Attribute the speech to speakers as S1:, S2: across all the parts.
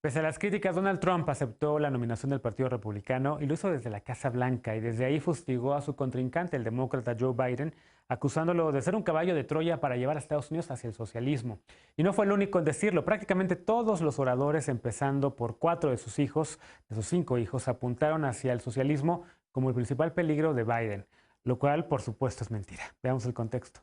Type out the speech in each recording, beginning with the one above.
S1: Pese a las críticas, Donald Trump aceptó la nominación del Partido Republicano y lo hizo desde la Casa Blanca y desde ahí fustigó a su contrincante, el demócrata Joe Biden, acusándolo de ser un caballo de Troya para llevar a Estados Unidos hacia el socialismo. Y no fue el único en decirlo. Prácticamente todos los oradores, empezando por 4 de sus hijos, de sus 5 hijos, apuntaron hacia el socialismo como el principal peligro de Biden, lo cual, por supuesto, es mentira. Veamos el contexto.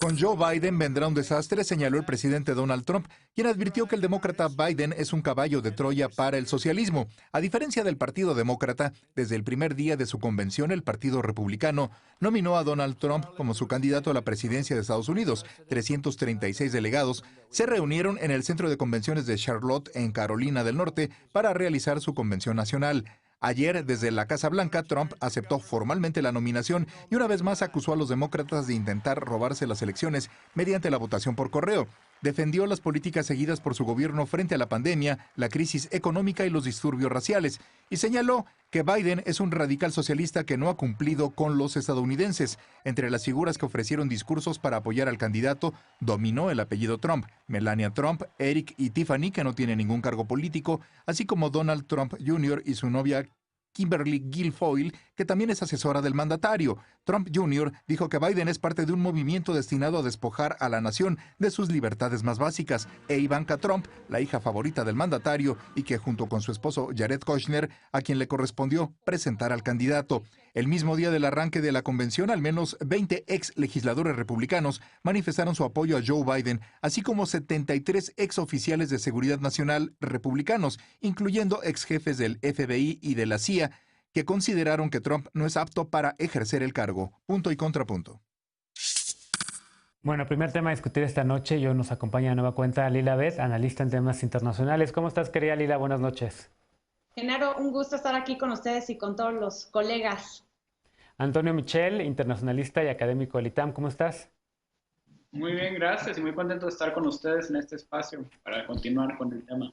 S2: Con Joe Biden vendrá un desastre, señaló el presidente Donald Trump, quien advirtió que el demócrata Biden es un caballo de Troya para el socialismo. A diferencia del Partido Demócrata, desde el primer día de su convención, el Partido Republicano nominó a Donald Trump como su candidato a la presidencia de Estados Unidos. 336 delegados se reunieron en el centro de convenciones de Charlotte, en Carolina del Norte, para realizar su convención nacional. Ayer, desde la Casa Blanca, Trump aceptó formalmente la nominación y una vez más acusó a los demócratas de intentar robarse las elecciones mediante la votación por correo. Defendió las políticas seguidas por su gobierno frente a la pandemia, la crisis económica y los disturbios raciales, y señaló que Biden es un radical socialista que no ha cumplido con los estadounidenses. Entre las figuras que ofrecieron discursos para apoyar al candidato, dominó el apellido Trump: Melania Trump, Eric y Tiffany, que no tienen ningún cargo político, así como Donald Trump Jr. y su novia Kimberly Guilfoyle, que también es asesora del mandatario. Trump Jr. dijo que Biden es parte de un movimiento destinado a despojar a la nación de sus libertades más básicas, e Ivanka Trump, la hija favorita del mandatario, y que junto con su esposo Jared Kushner, a quien le correspondió presentar al candidato. El mismo día del arranque de la convención, al menos 20 ex legisladores republicanos manifestaron su apoyo a Joe Biden, así como 73 ex oficiales de seguridad nacional republicanos, incluyendo ex jefes del FBI y de la CIA, que consideraron que Trump no es apto para ejercer el cargo. Punto y contrapunto.
S1: Bueno, primer tema a discutir esta noche. Yo nos acompaña de nueva cuenta Lila Beth, analista en temas internacionales. ¿Cómo estás, querida Lila? Buenas noches.
S3: Genaro, un gusto estar aquí con ustedes y con todos los colegas.
S1: Antonio Michel, internacionalista y académico del ITAM. ¿Cómo estás?
S4: Muy bien, gracias y muy contento de estar con ustedes en este espacio para continuar con el tema.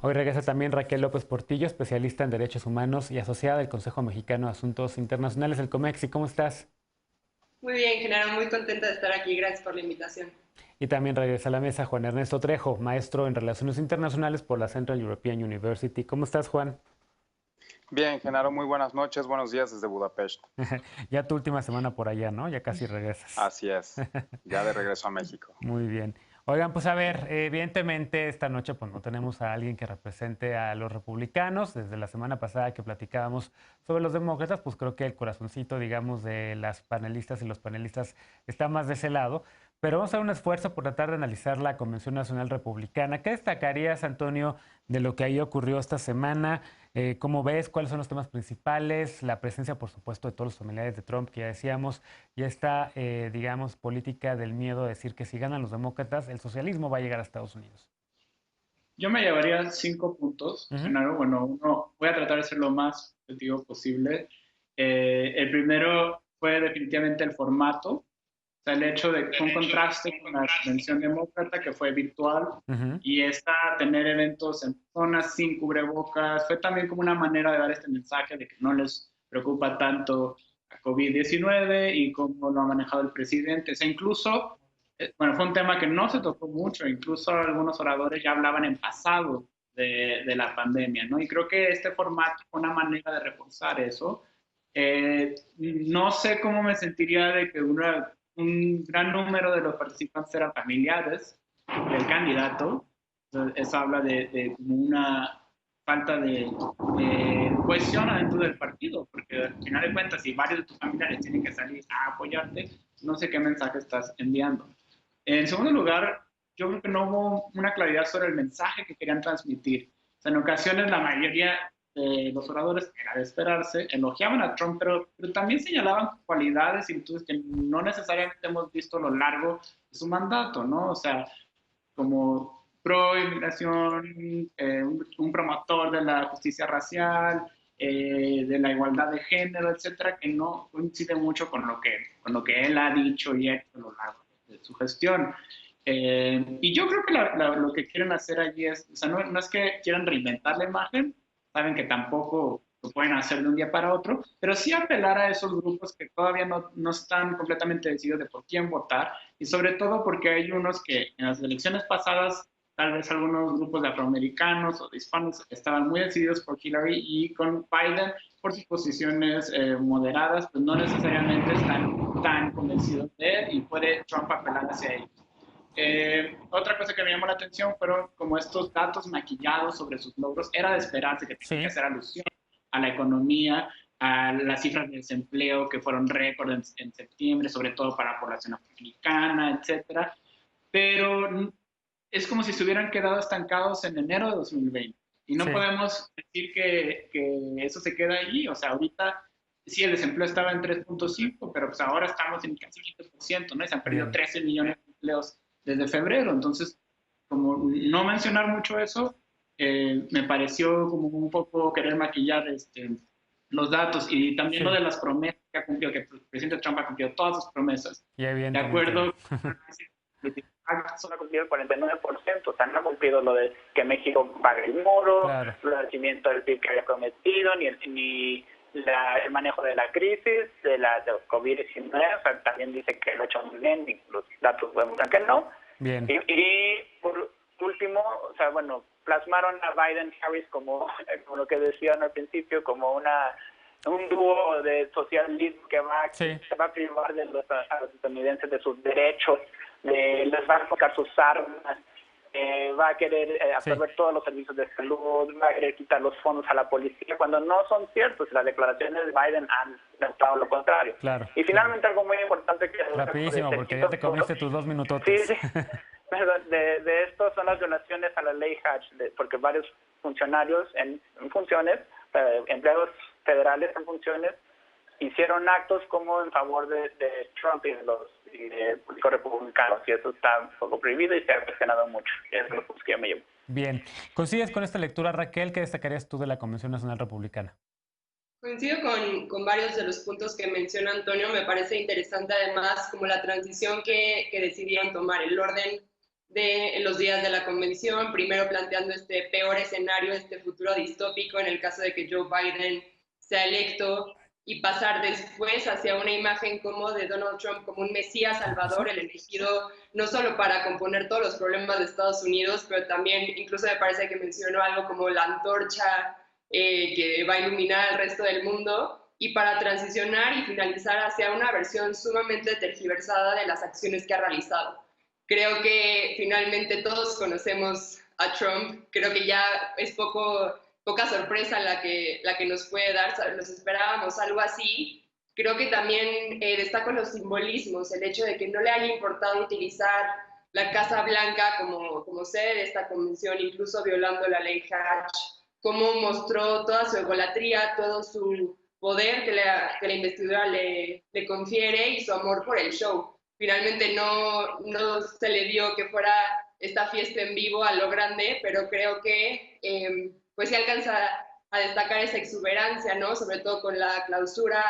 S1: Hoy regresa también Raquel López Portillo, especialista en derechos humanos y asociada del Consejo Mexicano de Asuntos Internacionales, el COMEXI. ¿Cómo estás?
S5: Muy bien, Genaro, muy contenta de estar aquí. Gracias por la invitación.
S1: Y también regresa a la mesa Juan Ernesto Trejo, maestro en Relaciones Internacionales por la Central European University. ¿Cómo estás, Juan?
S6: Bien, Genaro, muy buenas noches, buenos días desde Budapest.
S1: Ya tu última semana por allá, ¿no? Ya casi regresas.
S6: Así es, ya de regreso a México.
S1: Muy bien. Oigan, pues a ver, evidentemente esta noche pues no tenemos a alguien que represente a los republicanos. Desde la semana pasada que platicábamos sobre los demócratas, pues creo que el corazoncito, digamos, de las panelistas y los panelistas está más de ese lado. Pero vamos a hacer un esfuerzo por tratar de analizar la Convención Nacional Republicana. ¿Qué destacarías, Antonio, de lo que ahí ocurrió esta semana? ¿Cómo ves? ¿Cuáles son los temas principales? La presencia, por supuesto, de todos los familiares de Trump, que ya decíamos, y esta, digamos, política del miedo de decir que si ganan los demócratas, el socialismo va a llegar a Estados Unidos.
S4: Yo me llevaría 5 puntos, Genaro. Bueno, voy a tratar de ser lo más objetivo posible. El primero fue definitivamente el formato. O sea, el hecho de que fue un contraste con la convención demócrata, que fue virtual, y esta tener eventos en personas sin cubrebocas, fue también como una manera de dar este mensaje de que no les preocupa tanto a COVID-19 y cómo lo ha manejado el presidente. O sea, incluso, bueno, fue un tema que no se tocó mucho, incluso algunos oradores ya hablaban en pasado de la pandemia, ¿no? Y creo que este formato fue una manera de reforzar eso. No sé cómo me sentiría de que un gran número de los participantes eran familiares del candidato. Eso habla de como una falta de cohesión adentro del partido, porque al final de cuentas, si varios de tus familiares tienen que salir a apoyarte, no sé qué mensaje estás enviando. En segundo lugar, yo creo que no hubo una claridad sobre el mensaje que querían transmitir. O sea, en ocasiones la mayoría los oradores, era de esperarse, elogiaban a Trump, pero también señalaban cualidades y virtudes que no necesariamente hemos visto a lo largo de su mandato, ¿no? O sea, como pro-inmigración, un promotor de la justicia racial, de la igualdad de género, etcétera, que no coincide mucho con lo que él ha dicho y hecho a lo largo de su gestión. Y yo creo que lo que quieren hacer allí es, o sea, no es que quieran reinventar la imagen, saben que tampoco lo pueden hacer de un día para otro, pero sí apelar a esos grupos que todavía no están completamente decididos de por quién votar, y sobre todo porque hay unos que en las elecciones pasadas tal vez algunos grupos de afroamericanos o de hispanos estaban muy decididos por Hillary, y con Biden, por sus posiciones moderadas, pues no necesariamente están tan convencidos de él, y puede Trump apelar hacia ellos. Otra cosa que me llamó la atención fueron como estos datos maquillados sobre sus logros. Era de esperarse que tenía que hacer alusión a la economía, a las cifras de desempleo que fueron récord en septiembre, sobre todo para la población afroamericana, etcétera. Pero es como si se hubieran quedado estancados en enero de 2020. Y no podemos decir que eso se queda allí. O sea, ahorita sí, el desempleo estaba en 3.5, pero pues ahora estamos en casi 20%, ¿no? Y se han perdido 13 millones de empleos desde febrero. Entonces, como no mencionar mucho eso, me pareció como un poco querer maquillar los datos, y también lo de las promesas que ha cumplido, que el presidente Trump ha cumplido todas sus promesas. De acuerdo, solo ha cumplido el 49%, o sea, no ha cumplido lo de que México pague el muro, el vencimiento del PIB que había prometido, ni el manejo de la crisis, de COVID-19, o sea, también dice que lo ha hecho muy bien, y los datos demuestran que no.
S1: Bien.
S4: Y por último, o sea, bueno, plasmaron a Biden-Harris como lo que decían al principio, como un dúo de socialismo que se va a privar a los estadounidenses de sus derechos, les va a tocar sus armas, va a querer absorber todos los servicios de salud, va a querer quitar los fondos a la policía, cuando no son ciertos. Las declaraciones de Biden han demostrado lo contrario.
S1: Claro.
S4: Y finalmente algo muy importante que...
S1: Rapidísimo, porque ya te comiste tus 2 minutos.
S4: Sí. De esto son las donaciones a la ley Hatch, porque varios funcionarios en funciones, empleados federales en funciones, hicieron actos como en favor de Trump y de políticos republicanos, y eso está un poco prohibido y se ha cuestionado mucho. Es lo que yo me llevo.
S1: Bien. ¿Coincides con esta lectura, Raquel? ¿Qué destacarías tú de la Convención Nacional Republicana?
S5: Coincido con varios de los puntos que menciona Antonio. Me parece interesante además como la transición que decidieron tomar, el orden de los días de la convención, primero planteando este peor escenario, este futuro distópico en el caso de que Joe Biden sea electo, y pasar después hacia una imagen como de Donald Trump como un mesías salvador, el elegido no solo para componer todos los problemas de Estados Unidos, pero también incluso me parece que mencionó algo como la antorcha que va a iluminar al resto del mundo, y para transicionar y finalizar hacia una versión sumamente tergiversada de las acciones que ha realizado. Creo que finalmente todos conocemos a Trump, creo que ya es poca sorpresa la que nos puede dar, nos esperábamos algo así. Creo que también destaco los simbolismos, el hecho de que no le haya importado utilizar la Casa Blanca como sede de esta convención, incluso violando la ley Hatch, cómo mostró toda su egolatría, todo su poder que la investidura le confiere, y su amor por el show. Finalmente no se le dio que fuera esta fiesta en vivo a lo grande, pero creo que pues se alcanza a destacar esa exuberancia, ¿no? Sobre todo con la clausura,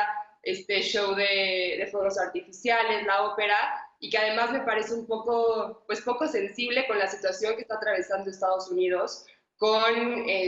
S5: este show de fuegos artificiales, la ópera, y que además me parece un poco sensible con la situación que está atravesando Estados Unidos,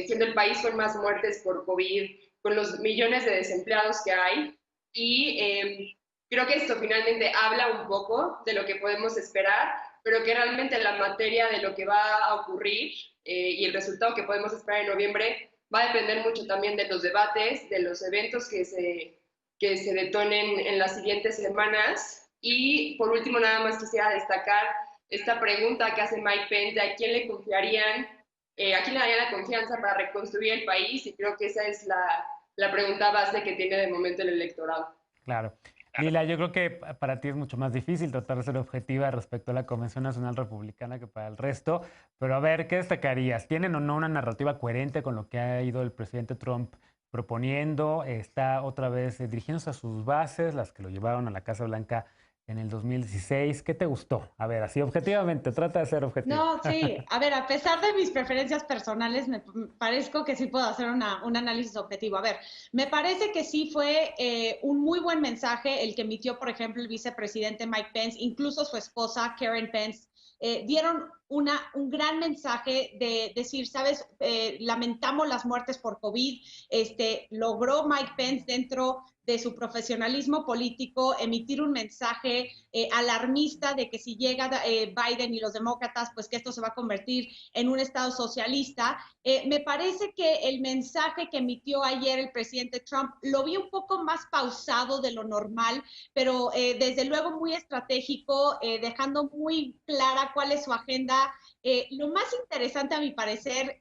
S5: siendo el país con más muertes por COVID, con los millones de desempleados que hay, y creo que esto finalmente habla un poco de lo que podemos esperar, pero que realmente la materia de lo que va a ocurrir y el resultado que podemos esperar en noviembre va a depender mucho también de los debates, de los eventos que se detonen en las siguientes semanas. Y por último, nada más quisiera destacar esta pregunta que hace Mike Pence, ¿a quién le confiarían, a quién le darían la confianza para reconstruir el país? Y creo que esa es la pregunta base que tiene de momento el electorado.
S1: Claro. Lila, yo creo que para ti es mucho más difícil tratar de ser objetiva respecto a la Convención Nacional Republicana que para el resto, pero a ver, ¿qué destacarías? ¿Tienen o no una narrativa coherente con lo que ha ido el presidente Trump proponiendo? ¿Está otra vez dirigiéndose a sus bases, las que lo llevaron a la Casa Blanca en el 2016? ¿Qué te gustó? A ver, así objetivamente, trata de ser objetivo.
S3: No, sí. A ver, a pesar de mis preferencias personales, me parezco que sí puedo hacer un análisis objetivo. A ver, me parece que sí fue un muy buen mensaje el que emitió, por ejemplo, el vicepresidente Mike Pence, incluso su esposa Karen Pence, dieron un gran mensaje de decir, sabes, lamentamos las muertes por COVID, logró Mike Pence dentro de su profesionalismo político emitir un mensaje alarmista de que si llega Biden y los demócratas, pues que esto se va a convertir en un estado socialista. Me parece que el mensaje que emitió ayer el presidente Trump lo vi un poco más pausado de lo normal, pero desde luego muy estratégico, dejando muy clara cuál es su agenda. Lo más interesante a mi parecer,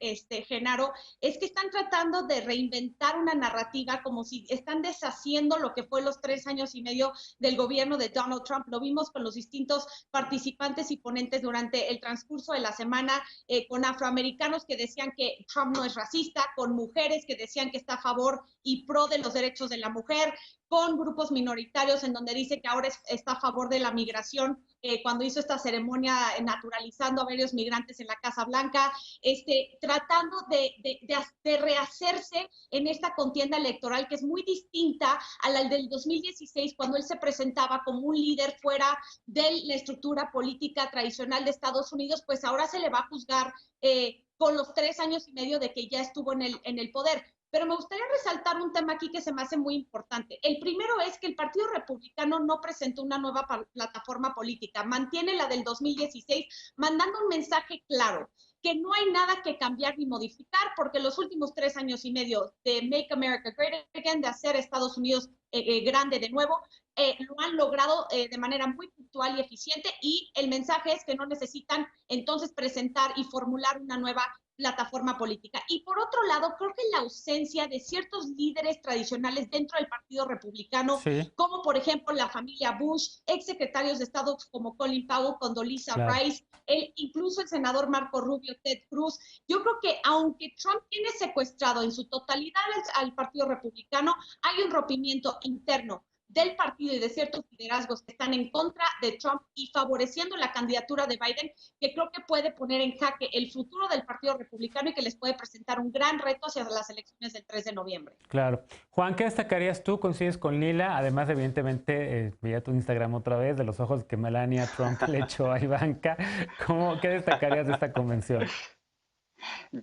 S3: Genaro, es que están tratando de reinventar una narrativa como si están deshaciendo lo que fue los 3 años y medio del gobierno de Donald Trump. Lo vimos con los distintos participantes y ponentes durante el transcurso de la semana, con afroamericanos que decían que Trump no es racista, con mujeres que decían que está a favor y pro de los derechos de la mujer, con grupos minoritarios en donde dice que ahora está a favor de la migración, cuando hizo esta ceremonia naturalizando a varios migrantes en la Casa Blanca, tratando de rehacerse en esta contienda electoral que es muy distinta a la del 2016, cuando él se presentaba como un líder fuera de la estructura política tradicional de Estados Unidos. Pues ahora se le va a juzgar con los 3 años y medio de que ya estuvo en el poder. Pero me gustaría resaltar un tema aquí que se me hace muy importante. El primero es que el Partido Republicano no presentó una nueva plataforma política, mantiene la del 2016, mandando un mensaje claro, que no hay nada que cambiar ni modificar, porque los últimos 3 años y medio de Make America Great Again, de hacer Estados Unidos grande de nuevo, lo han logrado de manera muy puntual y eficiente, y el mensaje es que no necesitan entonces presentar y formular una nueva plataforma política. Y por otro lado, creo que la ausencia de ciertos líderes tradicionales dentro del Partido Republicano, sí, como por ejemplo la familia Bush, exsecretarios de Estado como Colin Powell, Condoleezza Rice, incluso el senador Marco Rubio, Ted Cruz. Yo creo que aunque Trump tiene secuestrado en su totalidad al Partido Republicano, hay un rompimiento interno del partido y de ciertos liderazgos que están en contra de Trump y favoreciendo la candidatura de Biden, que creo que puede poner en jaque el futuro del Partido Republicano y que les puede presentar un gran reto hacia las elecciones del 3 de noviembre.
S1: Claro. Juan, ¿qué destacarías tú? ¿Coincides con Lila? Además, evidentemente, veía tu Instagram otra vez, de los ojos que Melania Trump le echó a Ivanka. ¿Qué destacarías de esta convención?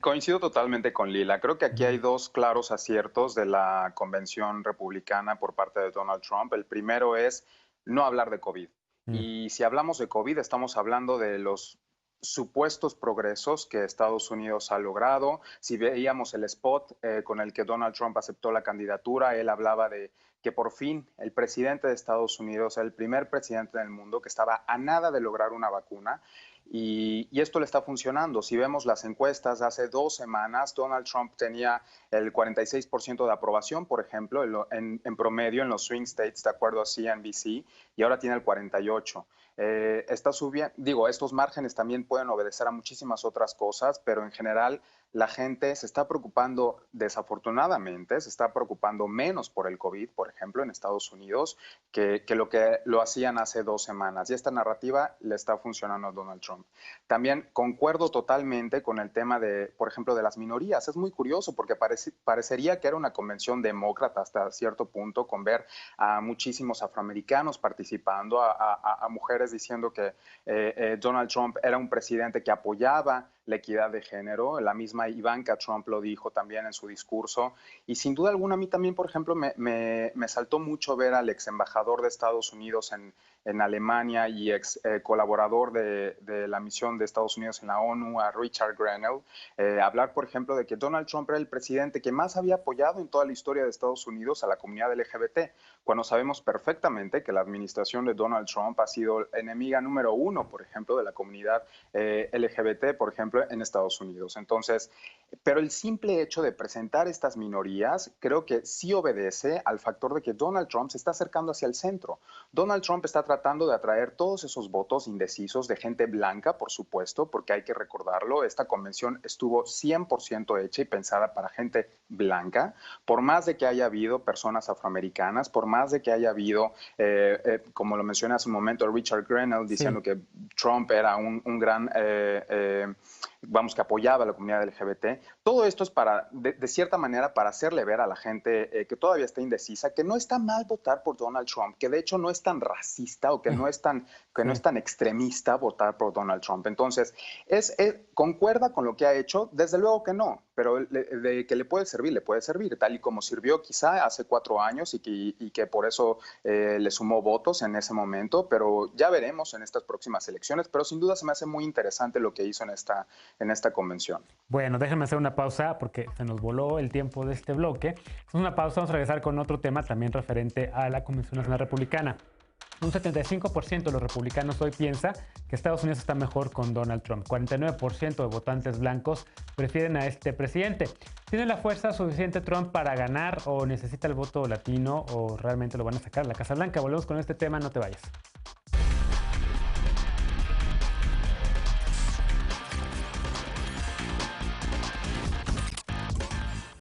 S6: Coincido totalmente con Lila. Creo que aquí hay dos claros aciertos de la convención republicana por parte de Donald Trump. El primero es no hablar de COVID. Y si hablamos de COVID, estamos hablando de los supuestos progresos que Estados Unidos ha logrado. Si veíamos el spot con el que Donald Trump aceptó la candidatura, él hablaba de que por fin el presidente de Estados Unidos, el primer presidente del mundo que estaba a nada de lograr una vacuna, y esto le está funcionando. Si vemos las encuestas de hace 2 semanas, Donald Trump tenía el 46% de aprobación, por ejemplo, en promedio en los swing states, de acuerdo a CNBC, y ahora tiene el 48%. Está subiendo, estos márgenes también pueden obedecer a muchísimas otras cosas, pero en general la gente se está preocupando, desafortunadamente, se está preocupando menos por el COVID, por ejemplo, en Estados Unidos, que lo hacían hace 2 semanas. Y esta narrativa le está funcionando a Donald Trump. También concuerdo totalmente con el tema de, por ejemplo, de las minorías. Es muy curioso porque parecería que era una convención demócrata hasta cierto punto, con ver a muchísimos afroamericanos participando, a mujeres diciendo que Donald Trump era un presidente que apoyaba la equidad de género. La misma Ivanka Trump lo dijo también en su discurso. Y sin duda alguna a mí también, por ejemplo, me saltó mucho ver al ex embajador de Estados Unidos en Alemania y ex colaborador de la misión de Estados Unidos en la ONU, a Richard Grenell, hablar, por ejemplo, de que Donald Trump era el presidente que más había apoyado en toda la historia de Estados Unidos a la comunidad LGBT, cuando sabemos perfectamente que la administración de Donald Trump ha sido enemiga número 1, por ejemplo, de la comunidad LGBT, por ejemplo, en Estados Unidos. Entonces, pero el simple hecho de presentar estas minorías creo que sí obedece al factor de que Donald Trump se está acercando hacia el centro. Donald Trump está tratando de atraer todos esos votos indecisos de gente blanca, por supuesto, porque hay que recordarlo, esta convención estuvo 100% hecha y pensada para gente blanca, por más de que haya habido personas afroamericanas, por más de que haya habido, como lo mencioné hace un momento, Richard Grenell diciendo que Trump era un gran vamos, que apoyaba a la comunidad LGBT. Todo esto es para, de cierta manera, para hacerle ver a la gente que todavía está indecisa, que no está mal votar por Donald Trump, que de hecho no es tan racista o que no es tan extremista votar por Donald Trump. Entonces, ¿concuerda con lo que ha hecho? Desde luego que no, pero de que le puede servir, tal y como sirvió quizá hace 4 años y que por eso le sumó votos en ese momento, pero ya veremos en estas próximas elecciones, pero sin duda se me hace muy interesante lo que hizo en esta convención.
S1: Bueno, déjenme hacer una pausa porque se nos voló el tiempo de este bloque. Es una pausa, vamos a regresar con otro tema también referente a la Convención Nacional Republicana. Un 75% de los republicanos hoy piensa que Estados Unidos está mejor con Donald Trump. 49% de votantes blancos prefieren a este presidente. ¿Tiene la fuerza suficiente Trump para ganar o necesita el voto latino o realmente lo van a sacar a la Casa Blanca? Volvemos con este tema, no te vayas.